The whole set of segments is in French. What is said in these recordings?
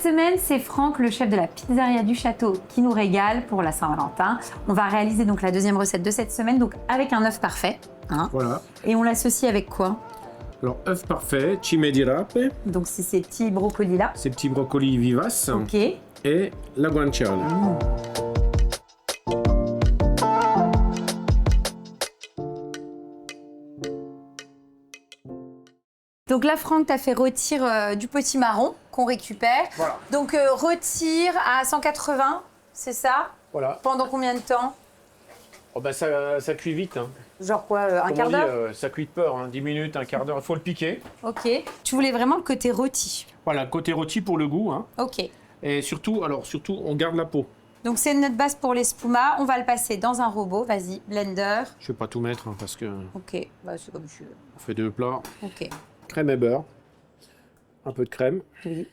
semaine, c'est Franck, le chef de la pizzeria du château, qui nous régale pour la Saint-Valentin. On va réaliser donc la deuxième recette de cette semaine, donc avec un œuf parfait. Hein. Voilà. Et on l'associe avec quoi? Alors, œuf parfait, cime di rape, Donc c'est ces petits brocolis là. ces petits brocolis vivaces Ok. et la guanciale. Donc là, Franck, tu as fait rôtir du potimarron qu'on récupère. Voilà. Donc rôtir à 180, c'est ça? Voilà. Pendant combien de temps? Oh ben ça cuit vite. Hein. Genre quoi, un Comme quart on dit, d'heure? ça cuit de peur, hein. 10 minutes, un quart d'heure, il faut le piquer. Ok. Tu voulais vraiment le côté rôti. Voilà, côté rôti pour le goût. Hein. Ok. Et surtout, on garde la peau. Donc c'est notre base pour les spumas. On va le passer dans un robot. Vas-y, blender. Je vais pas tout mettre hein, parce que Ok. Bah, c'est comme tu veux. on fait 2 plats. Ok. Crème et beurre. Un peu de crème. Oui.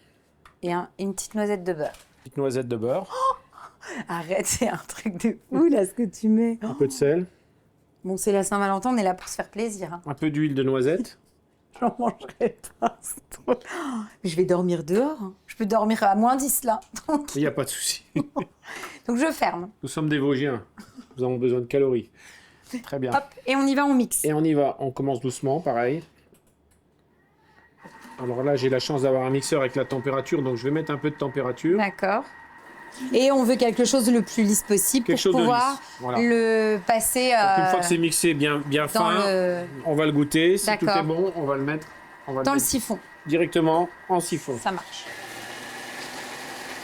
Et une petite noisette de beurre. Petite noisette de beurre. Arrête, c'est un truc de fou là ce que tu mets. Un peu de sel. Bon, c'est la Saint-Valentin, on est là pour se faire plaisir. Hein. Un peu d'huile de noisette. J'en mangerai pas. C'est trop... Je vais dormir dehors. Hein. Je peux dormir à -10 là. Donc, Il n'y a pas de souci. donc je ferme. Nous sommes des Vosgiens. Nous avons besoin de calories. Très bien. Hop, et on y va, on mixe. Et on y va. On commence doucement, pareil. Alors là, j'ai la chance d'avoir un mixeur avec la température, donc je vais mettre un peu de température. D'accord. Et on veut quelque chose le plus lisse possible Quelque pour chose de pouvoir lisse, voilà. le passer Donc, une fois que c'est mixé bien fin, on va le goûter. Si tout D'accord. est bon, on va le mettre, dans le siphon. directement en siphon. Ça marche.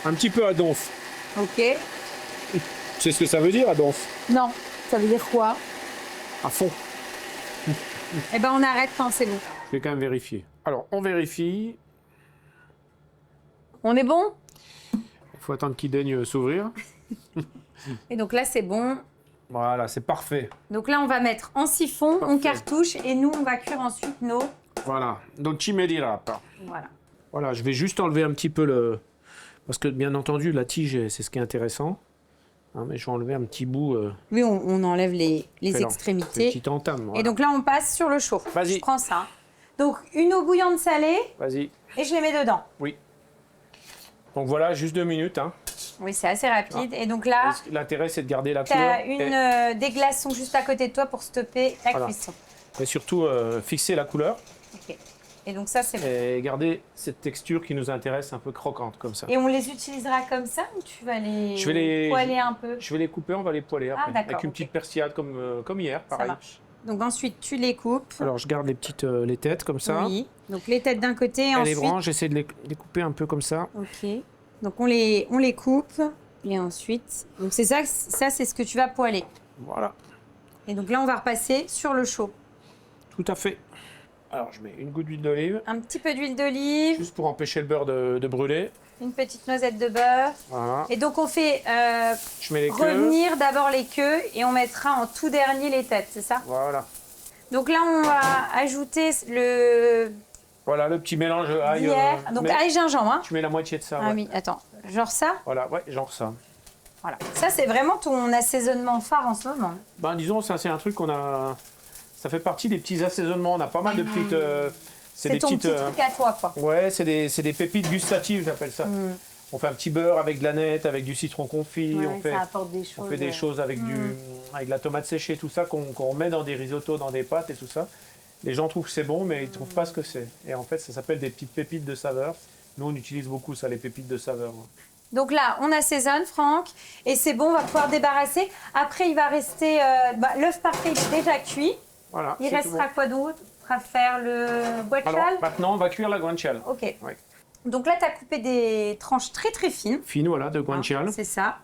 Un petit peu à donf. Ok. Tu sais ce que ça veut dire, à donf? Non, ça veut dire quoi? À fond. Eh ben on arrête quand c'est bon. Je vais quand même vérifier. Alors, on vérifie. On est bon? Il faut attendre qu'il daigne s'ouvrir. Et donc là c'est bon. Voilà, c'est parfait. Donc là on va mettre en siphon, on cartouche et nous on va cuire ensuite nos... Voilà. Donc, cime di rape. Voilà. Voilà, je vais juste enlever un petit peu le... Parce que, bien entendu, la tige, c'est ce qui est intéressant. Hein, mais je vais enlever un petit bout... Oui, on enlève les extrémités. Petite entame. Voilà. Et donc là on passe sur le chaud. Vas-y. Je prends ça. Donc une eau bouillante salée Vas-y. et je les mets dedans. Oui. Donc voilà, juste 2 minutes. Hein. Oui, c'est assez rapide. Et donc là, L'intérêt, c'est de garder la tu couleur. as des glaçons juste à côté de toi pour stopper la Voilà. cuisson. Et surtout, fixer la couleur Ok. Et donc ça, c'est bon. et garder cette texture qui nous intéresse, un peu croquante, comme ça. Et on les utilisera comme ça ou tu vas les, Je vais les- poêler un peu? Je vais les couper, on va les poêler après. d'accord, Avec une ok. petite persillade comme hier, Ça pareil. marche. Donc ensuite, tu les coupes. Alors, je garde les têtes comme ça. Oui. Donc les têtes d'un côté et Et les ensuite... branches, j'essaie de les couper un peu comme ça. Ok. Donc on les coupe et ensuite... Donc c'est ça c'est ce que tu vas poêler. Voilà, Et donc là, on va repasser sur le chaud. tout à fait. Alors, je mets une goutte d'huile d'olive, Un petit peu d'huile d'olive, juste pour empêcher le beurre de brûler. une petite noisette de beurre. Voilà. Et donc on fait Je mets les queues. revenir d'abord les queues et on mettra en tout dernier les têtes, c'est ça? Voilà. Donc là, on va ajouter le Voilà, le petit mélange ail. bière. Donc mais ail gingembre, hein? tu mets la moitié de ça. Ah ouais. oui, attends. Genre ça? Voilà, ouais, genre ça. Voilà. Ça, c'est vraiment ton assaisonnement phare en ce moment. Ben, disons, ça, c'est un truc qu'on a... Ça fait partie des petits assaisonnements. On a pas mal de petites... C'est des ton petites, petit truc à toi, quoi. Ouais, c'est des pépites gustatives, j'appelle ça. On fait un petit beurre avec de la nette, avec du citron confit. Ouais, on fait, ça apporte des choses. on fait des choses avec, avec de la tomate séchée, tout ça, qu'on remet dans des risottos, dans des pâtes et tout ça. Les gens trouvent que c'est bon, mais ils ne trouvent pas ce que c'est. Et en fait, ça s'appelle des petites pépites de saveur. Nous, on utilise beaucoup ça, les pépites de saveur. Donc là, on assaisonne, Franck, et c'est bon, on va pouvoir débarrasser. Après, il va rester... l'œuf parfait, il est déjà cuit. Voilà. Il c'est tout restera quoi d'autre? À faire le bon. guanciale. Alors, maintenant, on va cuire la guanciale. Ok. Ouais. Donc là, tu as coupé des tranches très très fines. Fine, voilà, de guanciale. C'est ça.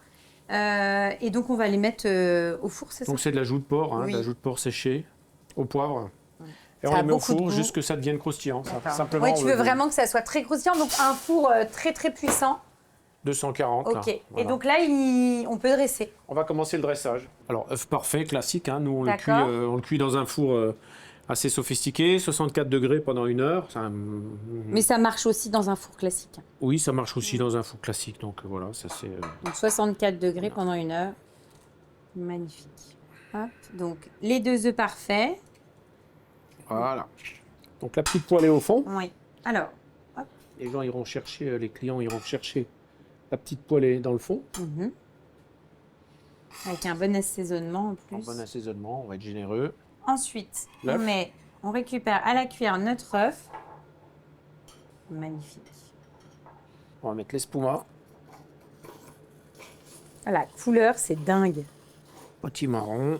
Et donc, on va les mettre au four, c'est ça? Donc, c'est de la joue de porc, hein, Oui. de la joue de porc séchée au poivre. Et Ça on a les met au beaucoup de four goût. jusqu'à ce que ça devienne croustillant. Simplement, Ouais, tu veux vraiment que ça soit très croustillant, donc un four très très puissant. 240. Ok. Là, Et voilà. donc là, on peut dresser. On va commencer le dressage. Alors, œuf parfait, classique. Hein, nous, on le, D'accord. on le cuit dans un four assez sophistiqué, 64 degrés pendant 1 heure. Mais ça marche aussi dans un four classique. Oui, ça marche aussi dans un four classique. Donc voilà, ça c'est... Donc 64 degrés pendant 1 heure. Magnifique. Hop. Donc les 2 œufs parfaits. Voilà. Donc la petite poêlée au fond. Oui. Alors, les gens iront chercher, les clients iront chercher la petite poêlée dans le fond. Avec un bon assaisonnement en plus. Un bon assaisonnement, on va être généreux. Ensuite, L'œuf. on récupère à la cuillère notre œuf. Magnifique. On va mettre l'espuma, Ah, la couleur, c'est dingue. potimarron.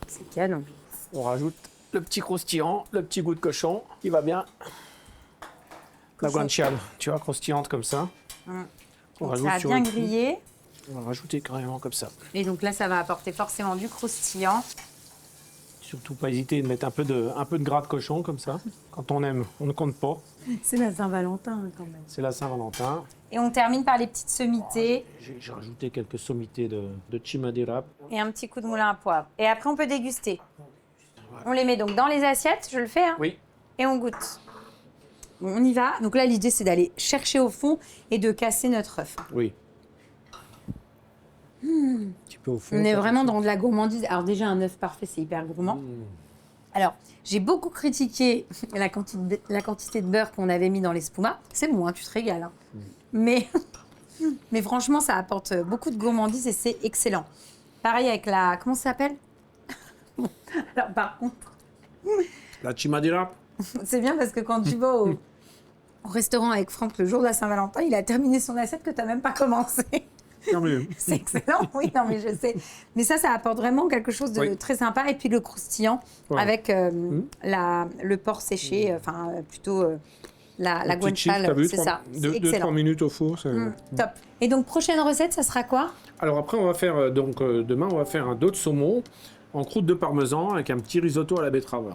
C'est canon. On rajoute le petit croustillant, le petit goût de cochon qui va bien. La Cochon. guanciale, tu vois, croustillante comme ça. On Donc, rajoute ça a sur bien le coup. grillé. On va rajouter carrément comme ça. Et donc là, ça va apporter forcément du croustillant. Surtout pas hésiter de mettre un peu de gras de cochon comme ça. Quand on aime, on ne compte pas. C'est la Saint-Valentin quand même. C'est la Saint-Valentin. Et on termine par les petites sommités J'ai rajouté quelques sommités de chimadera. et un petit coup de moulin à poivre. Et après, on peut déguster. On les met donc dans les assiettes, je le fais, hein, Oui, et on goûte. Bon, on y va. Donc là, l'idée, c'est d'aller chercher au fond et de casser notre œuf. oui. Un petit peu au fond. On est ça, vraiment comme ça. dans de la gourmandise. Alors déjà, un œuf parfait, c'est hyper gourmand. Alors, j'ai beaucoup critiqué la quantité de beurre qu'on avait mis dans l'espuma. C'est bon, hein, tu te régales. Hein. Mais franchement, ça apporte beaucoup de gourmandise et c'est excellent. Pareil avec la... Comment ça s'appelle? Alors, par contre, La chimadera. c'est bien parce que quand tu vas au restaurant avec Franck le jour de la Saint-Valentin, il a terminé son assiette que tu n'as même pas commencé. Non, mais- C'est excellent, oui, non, mais je sais. Mais ça apporte vraiment quelque chose de Oui. très sympa. Et puis le croustillant Voilà. avec le porc séché, enfin plutôt la Une petite chiffre, guanciale, t'as vu, c'est ça. C'est 2-3 excellent. minutes au four. c'est- Top. Et donc, prochaine recette, ça sera quoi? Alors après, on va faire, demain, on va faire un dos de saumon en croûte de parmesan avec un petit risotto à la betterave.